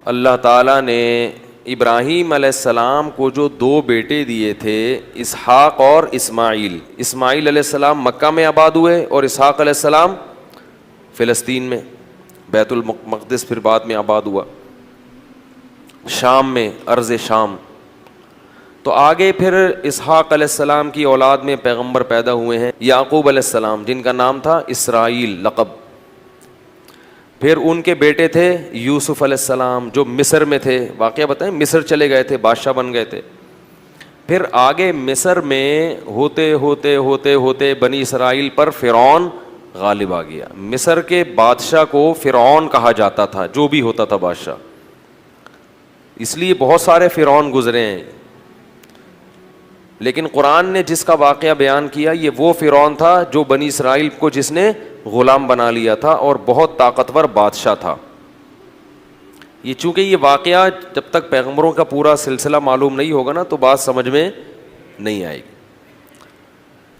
اللہ تعالیٰ نے ابراہیم علیہ السلام کو جو دو بیٹے دیے تھے، اسحاق اور اسماعیل. اسماعیل علیہ السلام مکہ میں آباد ہوئے اور اسحاق علیہ السلام فلسطین میں، بیت المقدس پھر بعد میں آباد ہوا، شام میں، ارض شام. تو آگے پھر اسحاق علیہ السلام کی اولاد میں پیغمبر پیدا ہوئے ہیں، یعقوب علیہ السلام، جن کا نام تھا اسرائیل لقب. پھر ان کے بیٹے تھے یوسف علیہ السلام جو مصر میں تھے، واقعہ بتائیں، مصر چلے گئے تھے، بادشاہ بن گئے تھے. پھر آگے مصر میں ہوتے ہوتے ہوتے ہوتے بنی اسرائیل پر فرعون غالب آ گیا. مصر کے بادشاہ کو فرعون کہا جاتا تھا، جو بھی ہوتا تھا بادشاہ، اس لیے بہت سارے فرعون گزرے ہیں. لیکن قرآن نے جس کا واقعہ بیان کیا یہ وہ فرعون تھا جو بنی اسرائیل کو جس نے غلام بنا لیا تھا اور بہت طاقتور بادشاہ تھا. یہ چونکہ یہ واقعہ جب تک پیغمبروں کا پورا سلسلہ معلوم نہیں ہوگا نا تو بات سمجھ میں نہیں آئے گی.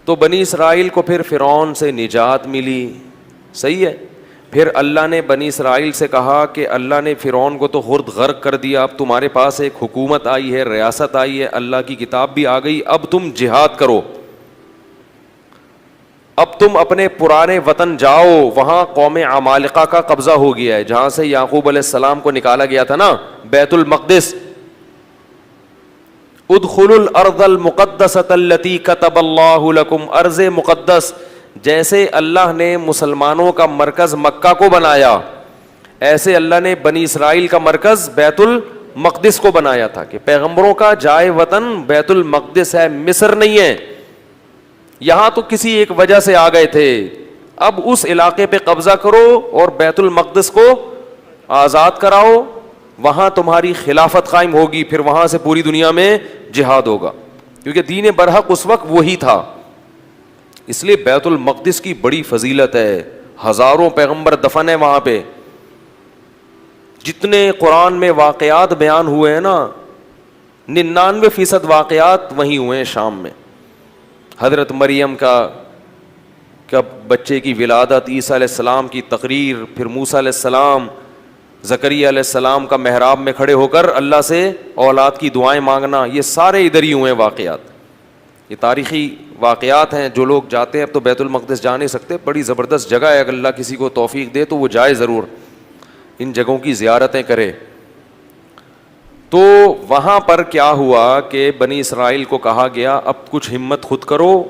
تو بنی اسرائیل کو پھر فرعون سے نجات ملی، صحیح ہے. پھر اللہ نے بنی اسرائیل سے کہا کہ اللہ نے فرعون کو تو خرد غرق کر دیا، اب تمہارے پاس ایک حکومت آئی ہے، ریاست آئی ہے، اللہ کی کتاب بھی آ گئی، اب تم جہاد کرو، اب تم اپنے پرانے وطن جاؤ. وہاں قوم عمالقہ کا قبضہ ہو گیا ہے، جہاں سے یعقوب علیہ السلام کو نکالا گیا تھا نا، بیت المقدس. ادخلوا الارض المقدسۃ التی کتب اللہ لکم، ارض مقدس. جیسے اللہ نے مسلمانوں کا مرکز مکہ کو بنایا، ایسے اللہ نے بنی اسرائیل کا مرکز بیت المقدس کو بنایا تھا کہ پیغمبروں کا جائے وطن بیت المقدس ہے، مصر نہیں ہے. یہاں تو کسی ایک وجہ سے آ گئے تھے، اب اس علاقے پہ قبضہ کرو اور بیت المقدس کو آزاد کراؤ، وہاں تمہاری خلافت قائم ہوگی، پھر وہاں سے پوری دنیا میں جہاد ہوگا، کیونکہ دین برحق اس وقت وہی تھا. اس لیے بیت المقدس کی بڑی فضیلت ہے، ہزاروں پیغمبر دفن ہیں وہاں پہ. جتنے قرآن میں واقعات بیان ہوئے ہیں نا، 99% واقعات وہیں ہوئے ہیں شام میں. حضرت مریم کا بچے کی ولادت، عیسیٰ علیہ السلام کی تقریر، پھر موسیٰ علیہ السلام، زکریا علیہ السلام کا محراب میں کھڑے ہو کر اللہ سے اولاد کی دعائیں مانگنا، یہ سارے ادھر ہی ہوئے ہیں واقعات. یہ تاریخی واقعات ہیں. جو لوگ جاتے ہیں، اب تو بیت المقدس جا نہیں سکتے، بڑی زبردست جگہ ہے، اگر اللہ کسی کو توفیق دے تو وہ جائے ضرور، ان جگہوں کی زیارتیں کرے. تو وہاں پر کیا ہوا کہ بنی اسرائیل کو کہا گیا اب کچھ ہمت خود کرو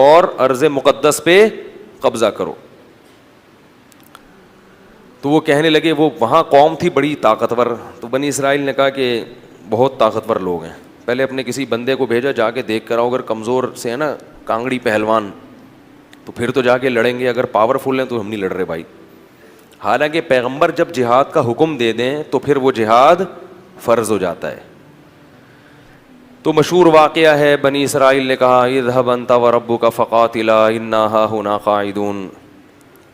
اور ارض مقدس پہ قبضہ کرو. تو وہ کہنے لگے، وہ وہاں قوم تھی بڑی طاقتور، تو بنی اسرائیل نے کہا کہ بہت طاقتور لوگ ہیں، پہلے اپنے کسی بندے کو بھیجا، جا کے دیکھ کر آؤ، اگر کمزور سے ہے نا کانگڑی پہلوان تو پھر تو جا کے لڑیں گے، اگر پاورفل ہیں تو ہم نہیں لڑ رہے بھائی. حالانکہ پیغمبر جب جہاد کا حکم دے دیں تو پھر وہ جہاد فرض ہو جاتا ہے. تو مشہور واقعہ ہے، بنی اسرائیل نے کہا اذهب انت وربك فقاتلا انا هاهنا قاعدون،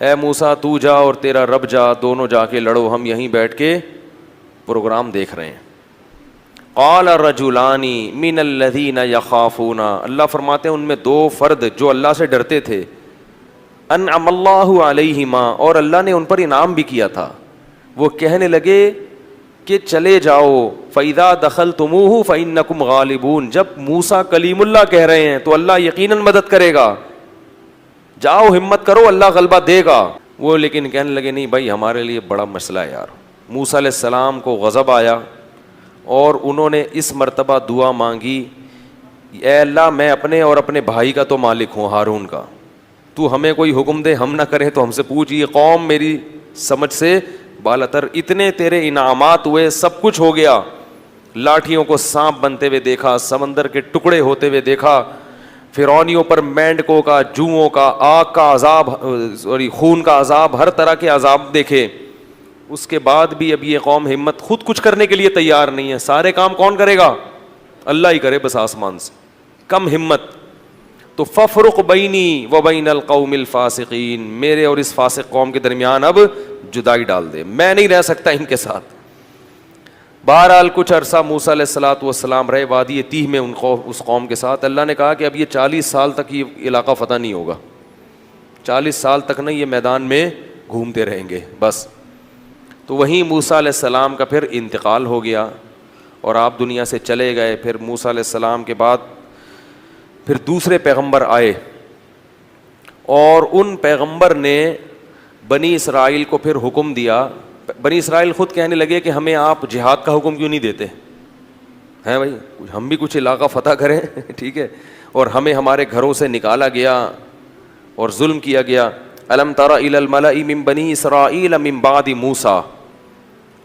اے موسیٰ تو جا اور تیرا رب جا، دونوں جا کے لڑو، ہم یہیں بیٹھ کے پروگرام دیکھ رہے ہیں. قال الرجلان من الذين يخافون، اللہ فرماتے ہیں ان میں دو فرد جو اللہ سے ڈرتے تھے، انعم اللہ علیہما، اور اللہ نے ان پر انعام بھی کیا تھا، وہ کہنے لگے کہ چلے جاؤ، فَإِذَا دَخَلْتُمُوهُ فَإِنَّكُمْ غَالِبُونَ، جب موسیٰ کلیم اللہ کہہ رہے ہیں تو اللہ یقیناً مدد کرے گا، جاؤ ہمت کرو، اللہ غلبہ دے گا. وہ لیکن کہنے لگے نہیں بھائی ہمارے لیے بڑا مسئلہ ہے یار. موسیٰ علیہ السلام کو غضب آیا اور انہوں نے اس مرتبہ دعا مانگی، اے اللہ میں اپنے اور اپنے بھائی کا تو مالک ہوں، ہارون کا، تو ہمیں کوئی حکم دے، ہم نہ کریں تو ہم سے پوچھ، یہ قوم میری سمجھ سے بالاتر، اتنے تیرے انعامات ہوئے، سب کچھ ہو گیا، لاٹھیوں کو سانپ بنتے ہوئے دیکھا، سمندر کے ٹکڑے ہوتے ہوئے دیکھا، فرعونیوں پر مینڈکوں کا، جوؤں کا، آگ کا عذاب، خون کا عذاب، ہر طرح کے عذاب دیکھے. اس کے بعد بھی اب یہ قوم ہمت خود کچھ کرنے کے لیے تیار نہیں ہے. سارے کام کون کرے گا؟ اللہ ہی کرے بس آسمان سے. کم ہمت. تو ففرق بینی و بین القوم الفاسقین، میرے اور اس فاسق قوم کے درمیان اب جدائی ڈال دے، میں نہیں رہ سکتا ان کے ساتھ. بہرحال کچھ عرصہ موسیٰ علیہ الصلوۃ والسلام رہے وادی تیہ میں اس قوم کے ساتھ. اللہ نے کہا کہ اب یہ 40 سال تک یہ علاقہ فتح نہیں ہوگا، 40 سال تک نہیں، یہ میدان میں گھومتے رہیں گے بس. تو وہیں موسیٰ علیہ السلام کا پھر انتقال ہو گیا اور آپ دنیا سے چلے گئے. پھر موسیٰ علیہ السلام کے بعد پھر دوسرے پیغمبر آئے اور ان پیغمبر نے بنی اسرائیل کو پھر حکم دیا. بنی اسرائیل خود کہنے لگے کہ ہمیں آپ جہاد کا حکم کیوں نہیں دیتے ہیں بھائی, ہم بھی کچھ علاقہ فتح کریں ٹھیک ہے, اور ہمیں ہمارے گھروں سے نکالا گیا اور ظلم کیا گیا. الم تر الی الملأ من بنی اسرائیل من بعد موسیٰ,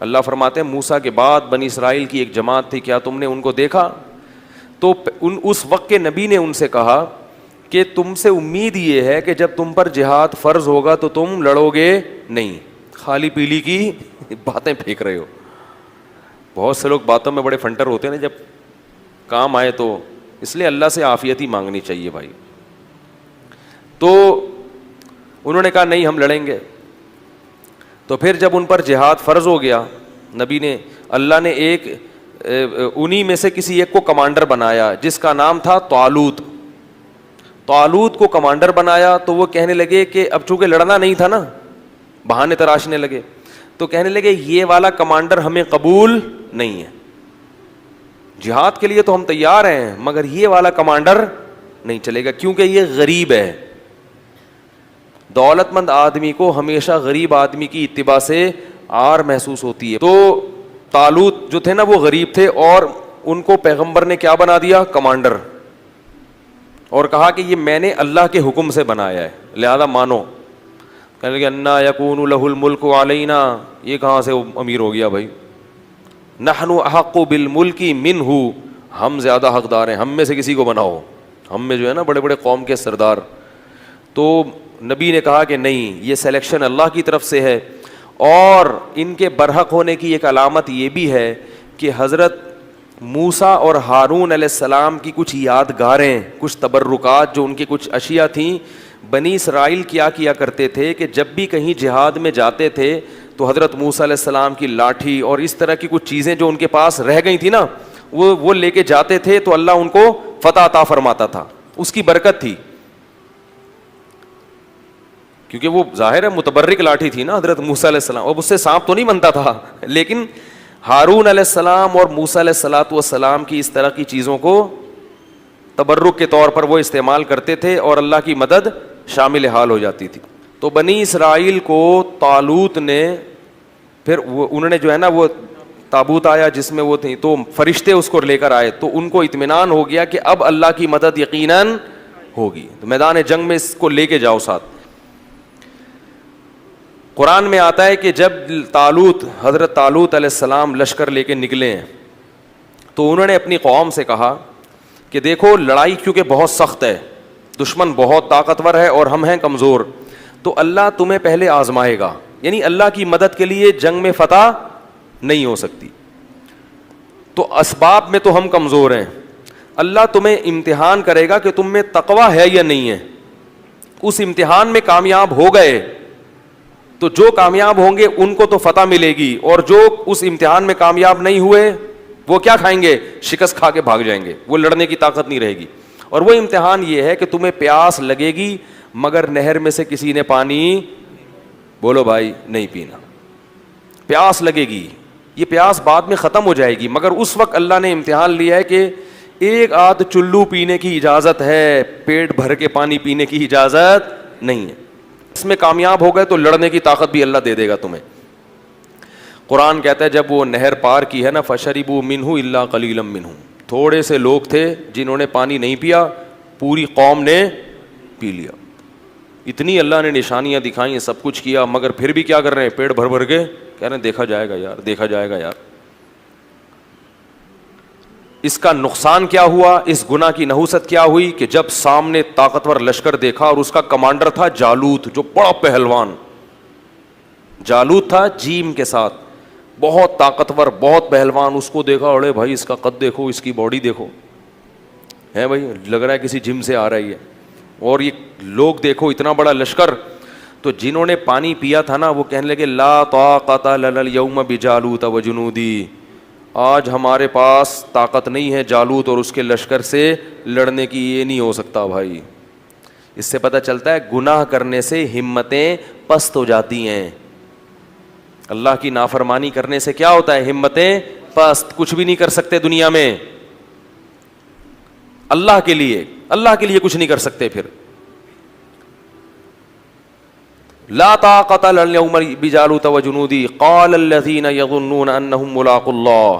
اللہ فرماتے ہیں موسیٰ کے بعد بنی اسرائیل کی ایک جماعت تھی, کیا تم نے ان کو دیکھا؟ تو اس وقت کے نبی نے ان سے کہا کہ تم سے امید یہ ہے کہ جب تم پر جہاد فرض ہوگا تو تم لڑو گے نہیں, خالی پیلی کی باتیں پھینک رہے ہو. بہت سے لوگ باتوں میں بڑے فنٹر ہوتے ہیں نا, جب کام آئے تو اس لیے اللہ سے عافیت ہی مانگنی چاہیے بھائی. تو انہوں نے کہا نہیں ہم لڑیں گے. تو پھر جب ان پر جہاد فرض ہو گیا, نبی نے, اللہ نے ایک انہی میں سے کسی ایک کو کمانڈر بنایا جس کا نام تھا طالوت. طالوت کو کمانڈر بنایا تو وہ کہنے لگے کہ اب چونکہ لڑنا نہیں تھا نا, بہانے تراشنے لگے, تو کہنے لگے یہ والا کمانڈر ہمیں قبول نہیں ہے, جہاد کے لیے تو ہم تیار ہیں مگر یہ والا کمانڈر نہیں چلے گا کیونکہ یہ غریب ہے. دولت مند آدمی کو ہمیشہ غریب آدمی کی اتباع سے عار محسوس ہوتی ہے. تو طالوت جو تھے نا وہ غریب تھے اور ان کو پیغمبر نے کیا بنا دیا؟ کمانڈر, اور کہا کہ یہ میں نے اللہ کے حکم سے بنایا ہے لہذا مانو. کہنے لگے انا یکون لہ الملک علینا, یہ کہاں سے امیر ہو گیا بھائی؟ نحن احق بالملک منہ, ہم زیادہ حقدار ہیں, ہم میں سے کسی کو بناؤ, ہم میں جو ہے نا بڑے بڑے قوم کے سردار. تو نبی نے کہا کہ نہیں, یہ سلیکشن اللہ کی طرف سے ہے. اور ان کے برحق ہونے کی ایک علامت یہ بھی ہے کہ حضرت موسیٰ اور ہارون علیہ السلام کی کچھ یادگاریں, کچھ تبرکات, جو ان کی کچھ اشیاء تھیں. بنی اسرائیل کیا کرتے تھے کہ جب بھی کہیں جہاد میں جاتے تھے تو حضرت موسیٰ علیہ السلام کی لاٹھی اور اس طرح کی کچھ چیزیں جو ان کے پاس رہ گئی تھی نا, وہ لے کے جاتے تھے تو اللہ ان کو فتح عطا فرماتا تھا, اس کی برکت تھی. کیونکہ وہ ظاہر ہے متبرک لاٹھی تھی نا حضرت موسیٰ علیہ السلام, اب اس سے سانپ تو نہیں بنتا تھا, لیکن ہارون علیہ السلام اور موسیٰ علیہ السلام کی اس طرح کی چیزوں کو تبرک کے طور پر وہ استعمال کرتے تھے اور اللہ کی مدد شامل حال ہو جاتی تھی. تو بنی اسرائیل کو طالوت نے پھر انہوں نے جو ہے نا وہ تابوت آیا جس میں وہ تھی, تو فرشتے اس کو لے کر آئے, تو ان کو اطمینان ہو گیا کہ اب اللہ کی مدد یقیناً ہوگی, تو میدان جنگ میں اس کو لے کے جاؤ ساتھ. قرآن میں آتا ہے کہ جب حضرت طالوت علیہ السلام لشکر لے کے نکلے ہیں تو انہوں نے اپنی قوم سے کہا کہ دیکھو لڑائی کیونکہ بہت سخت ہے, دشمن بہت طاقتور ہے اور ہم ہیں کمزور, تو اللہ تمہیں پہلے آزمائے گا, یعنی اللہ کی مدد کے لیے جنگ میں فتح نہیں ہو سکتی. تو اسباب میں تو ہم کمزور ہیں, اللہ تمہیں امتحان کرے گا کہ تم میں تقویٰ ہے یا نہیں ہے. اس امتحان میں کامیاب ہو گئے تو جو کامیاب ہوں گے ان کو تو فتح ملے گی, اور جو اس امتحان میں کامیاب نہیں ہوئے وہ کیا کھائیں گے؟ شکست کھا کے بھاگ جائیں گے, وہ لڑنے کی طاقت نہیں رہے گی. اور وہ امتحان یہ ہے کہ تمہیں پیاس لگے گی مگر نہر میں سے کسی نے پانی, بولو بھائی, نہیں پینا. پیاس لگے گی, یہ پیاس بعد میں ختم ہو جائے گی, مگر اس وقت اللہ نے امتحان لیا ہے کہ ایک آدھ چلو پینے کی اجازت ہے, پیٹ بھر کے پانی پینے کی اجازت نہیں ہے. اس میں کامیاب ہو گئے تو لڑنے کی طاقت بھی اللہ دے دے گا تمہیں. قرآن کہتا ہے جب وہ نہر پار کی ہے نا, فشربوا منہ الا قلیلا منہم, تھوڑے سے لوگ تھے جنہوں نے پانی نہیں پیا, پوری قوم نے پی لیا. اتنی اللہ نے نشانیاں دکھائیں, سب کچھ کیا, مگر پھر بھی کیا کر رہے ہیں؟ پیٹ بھر بھر کے کہہ رہے ہیں دیکھا جائے گا یار, دیکھا جائے گا یار. اس کا نقصان کیا ہوا, اس گناہ کی نحوست کیا ہوئی کہ جب سامنے طاقتور لشکر دیکھا اور اس کا کمانڈر تھا جالوت, جو بڑا پہلوان جالوت تھا جیم کے ساتھ, بہت طاقتور, بہت پہلوان, اس کو دیکھا, اڑے بھائی اس کا قد دیکھو, اس کی باڈی دیکھو, ہے بھائی لگ رہا ہے کسی جم سے آ رہی ہے, اور یہ لوگ دیکھو اتنا بڑا لشکر. تو جنہوں نے پانی پیا تھا نا وہ کہنے لگے لا طاقت لنا اليوم بجالوت وجنودی, آج ہمارے پاس طاقت نہیں ہے جالوت اور اس کے لشکر سے لڑنے کی, یہ نہیں ہو سکتا بھائی. اس سے پتہ چلتا ہے گناہ کرنے سے ہمتیں پست ہو جاتی ہیں. اللہ کی نافرمانی کرنے سے کیا ہوتا ہے؟ ہمتیں پست، کچھ بھی نہیں کر سکتے دنیا میں، اللہ کے لیے کچھ نہیں کر سکتے. پھر لا طاقت اليوم بجالوت وجنودی قال الذين يظنون انهم ملاقو اللہ.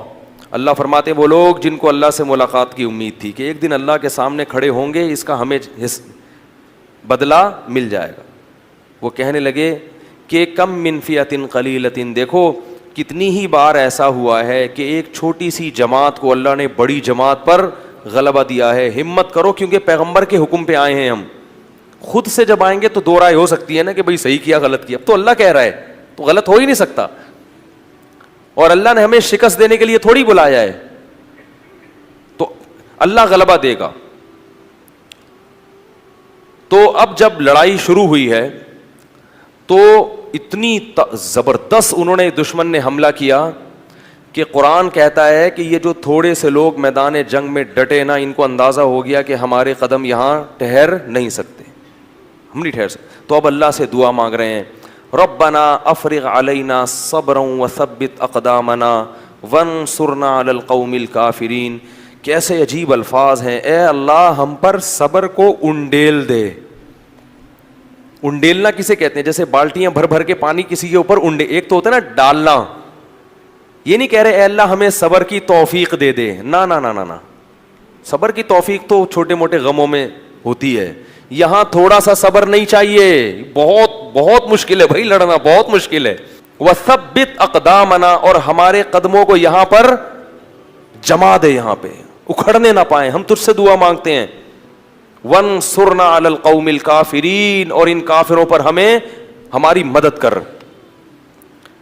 اللہ فرماتے ہیں وہ لوگ جن کو اللہ سے ملاقات کی امید تھی کہ ایک دن اللہ کے سامنے کھڑے ہوں گے، اس کا ہمیں بدلہ مل جائے گا، وہ کہنے لگے کہ کم من فئۃ قلیلۃ، دیکھو کتنی ہی بار ایسا ہوا ہے کہ ایک چھوٹی سی جماعت کو اللہ نے بڑی جماعت پر غلبہ دیا ہے. ہمت کرو، کیونکہ پیغمبر کے حکم پہ آئے ہیں. ہم خود سے جب آئیں گے تو دو رائے ہو سکتی ہے نا کہ بھئی صحیح کیا غلط کیا. اب تو اللہ کہہ رہا ہے تو غلط ہو ہی نہیں سکتا، اور اللہ نے ہمیں شکست دینے کے لیے تھوڑی بلایا ہے، تو اللہ غلبہ دے گا. تو اب جب لڑائی شروع ہوئی ہے تو اتنی زبردست انہوں نے دشمن نے حملہ کیا کہ قرآن کہتا ہے کہ یہ جو تھوڑے سے لوگ میدان جنگ میں ڈٹے نا، ان کو اندازہ ہو گیا کہ ہمارے قدم یہاں ٹھہر نہیں سکتے، ہم نہیں ٹھہر سکتے. تو اب اللہ سے دعا مانگ رہے ہیں، ربنا افرغ علینا صبرا وثبت اقدامنا وانصرنا علی القوم الکافرین. کیسے عجیب الفاظ ہیں، اے اللہ ہم پر صبر کو انڈیل دے. انڈیلنا کسے کہتے ہیں؟ جیسے بالٹیاں بھر بھر کے پانی کسی کے اوپر ایک تو ہوتا ہے نا ڈالنا، یہ نہیں کہہ رہے اے اللہ ہمیں صبر کی توفیق دے دے، نہ نہ نہ نہ، صبر کی توفیق تو چھوٹے موٹے غموں میں ہوتی ہے، یہاں تھوڑا سا صبر نہیں چاہیے، بہت بہت مشکل ہے بھائی، لڑنا بہت مشکل ہے. وثبت اقدامنا، اور ہمارے قدموں کو یہاں پر جما دے، یہاں پہ اکھڑنے نہ پائیں، ہم تجھ سے دعا مانگتے ہیں. وانصرنا علی القوم الکافرین، اور ان کافروں پر ہمیں ہماری مدد کر.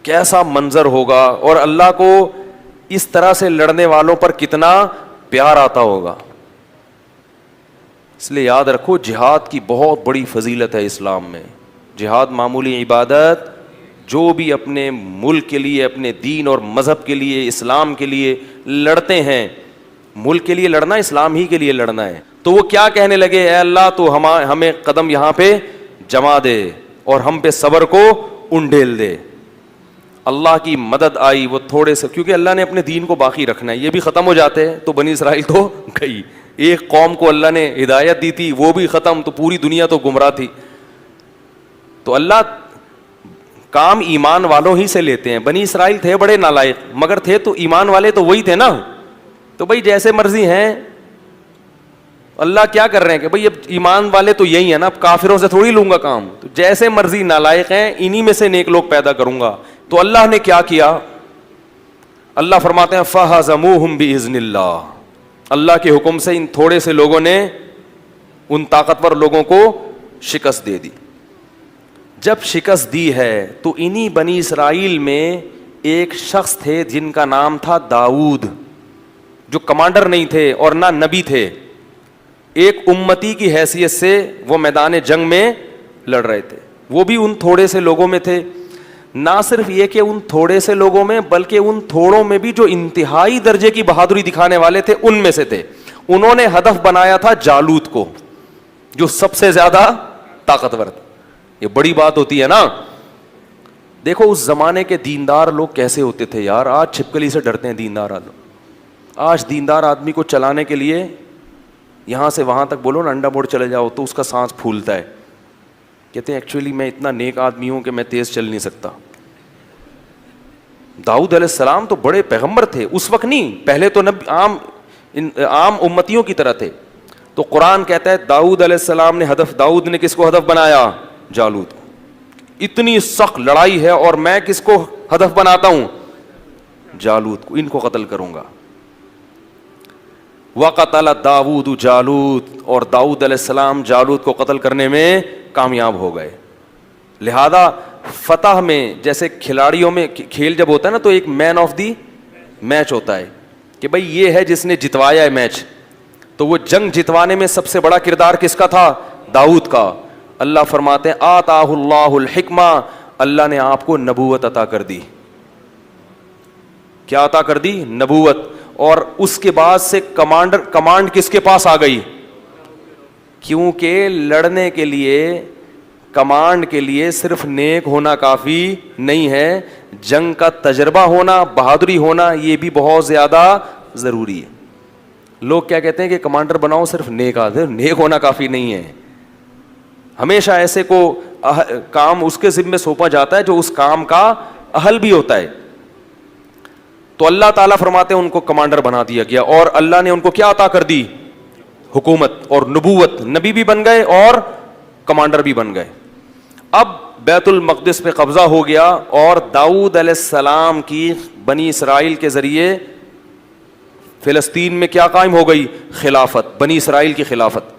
کیسا منظر ہوگا، اور اللہ کو اس طرح سے لڑنے والوں پر کتنا پیار آتا ہوگا. اس لیے یاد رکھو جہاد کی بہت بڑی فضیلت ہے اسلام میں. جہاد معمولی عبادت، جو بھی اپنے ملک کے لیے، اپنے دین اور مذہب کے لیے، اسلام کے لیے لڑتے ہیں، ملک کے لیے لڑنا اسلام ہی کے لیے لڑنا ہے. تو وہ کیا کہنے لگے، اے اللہ تو ہمیں قدم یہاں پہ جما دے اور ہم پہ صبر کو انڈیل دے. اللہ کی مدد آئی، وہ تھوڑے سے، کیونکہ اللہ نے اپنے دین کو باقی رکھنا ہے، یہ بھی ختم ہو جاتے ہیں تو بنی اسرائیل تو گئی. ایک قوم کو اللہ نے ہدایت دی تھی، وہ بھی ختم، تو پوری دنیا تو گمراہ تھی. تو اللہ کام ایمان والوں ہی سے لیتے ہیں. بنی اسرائیل تھے بڑے نالائق، مگر تھے تو ایمان والے تو وہی تھے نا. تو بھائی جیسے مرضی ہیں، اللہ کیا کر رہے ہیں کہ بھائی اب ایمان والے تو یہی ہیں نا، اب کافروں سے تھوڑی لوں گا کام، تو جیسے مرضی نالائق ہیں انہی میں سے نیک لوگ پیدا کروں گا. تو اللہ نے کیا کیا، اللہ فرماتے ہیں فَهَزَمُوهُمْ بِإِذْنِ اللَّهِ، اللہ کے حکم سے ان تھوڑے سے لوگوں نے ان طاقتور لوگوں کو شکست دے دی. جب شکست دی ہے تو انہی بنی اسرائیل میں ایک شخص تھے جن کا نام تھا داؤد، جو کمانڈر نہیں تھے اور نہ نبی تھے، ایک امتی کی حیثیت سے وہ میدان جنگ میں لڑ رہے تھے. وہ بھی ان تھوڑے سے لوگوں میں تھے. نہ صرف یہ کہ ان تھوڑے سے لوگوں میں، بلکہ ان تھوڑوں میں بھی جو انتہائی درجے کی بہادری دکھانے والے تھے ان میں سے تھے. انہوں نے ہدف بنایا تھا جالوت کو، جو سب سے زیادہ طاقتور تھا. یہ بڑی بات ہوتی ہے نا. دیکھو اس زمانے کے دیندار لوگ کیسے ہوتے تھے یار. آج چھپکلی سے ڈرتے ہیں دیندار لوگ. آج دیندار آدمی کو چلانے کے لیے یہاں سے وہاں تک بولو نا انڈا موڑ چلے جاؤ تو اس کا سانس پھولتا ہے. کہتے ہیں ایکچولی میں اتنا نیک آدمی ہوں کہ میں تیز چل نہیں سکتا. داؤد علیہ السلام تو بڑے پیغمبر تھے اس وقت، نہیں پہلے تو عام امتیوں کی طرح تھے. تو قرآن کہتا ہے داؤد علیہ السلام نے داؤد نے کس کو ہدف بنایا؟ جالوت کو. اتنی سخت لڑائی ہے اور میں کس کو ہدف بناتا ہوں؟ جالوت کو. ان کو قتل کروں گا. وقتل داؤد جالوت، اور داؤد علیہ السلام جالوت کو قتل کرنے میں کامیاب ہو گئے. لہذا فتح میں، جیسے کھلاڑیوں میں کھیل جب ہوتا ہے نا تو ایک مین آف دی میچ ہوتا ہے کہ بھئی یہ ہے جس نے جتوایا ہے میچ. تو وہ جنگ جتوانے میں سب سے بڑا کردار کس کا تھا؟ داؤد کا. اللہ فرماتے ہیں آتاہ اللہ الحکمہ، اللہ نے آپ کو نبوت عطا کر دی. کیا عطا کر دی؟ نبوت. اور اس کے بعد سے کمانڈ کس کے پاس آ گئی؟ کیونکہ لڑنے کے لیے کمانڈ کے لیے صرف نیک ہونا کافی نہیں ہے, جنگ کا تجربہ ہونا, بہادری ہونا, یہ بھی بہت زیادہ ضروری ہے. لوگ کیا کہتے ہیں کہ کمانڈر بناؤ صرف نیک آدمی, نیک ہونا کافی نہیں ہے. ہمیشہ ایسے کو کام اس کے ذمے سونپا جاتا ہے جو اس کام کا اہل بھی ہوتا ہے. تو اللہ تعالیٰ فرماتے ہیں ان کو کمانڈر بنا دیا گیا, اور اللہ نے ان کو کیا عطا کر دی؟ حکومت اور نبوت. نبی بھی بن گئے اور کمانڈر بھی بن گئے. اب بیت المقدس پہ قبضہ ہو گیا, اور داؤد علیہ السلام کی بنی اسرائیل کے ذریعے فلسطین میں کیا قائم ہو گئی؟ خلافت, بنی اسرائیل کی خلافت.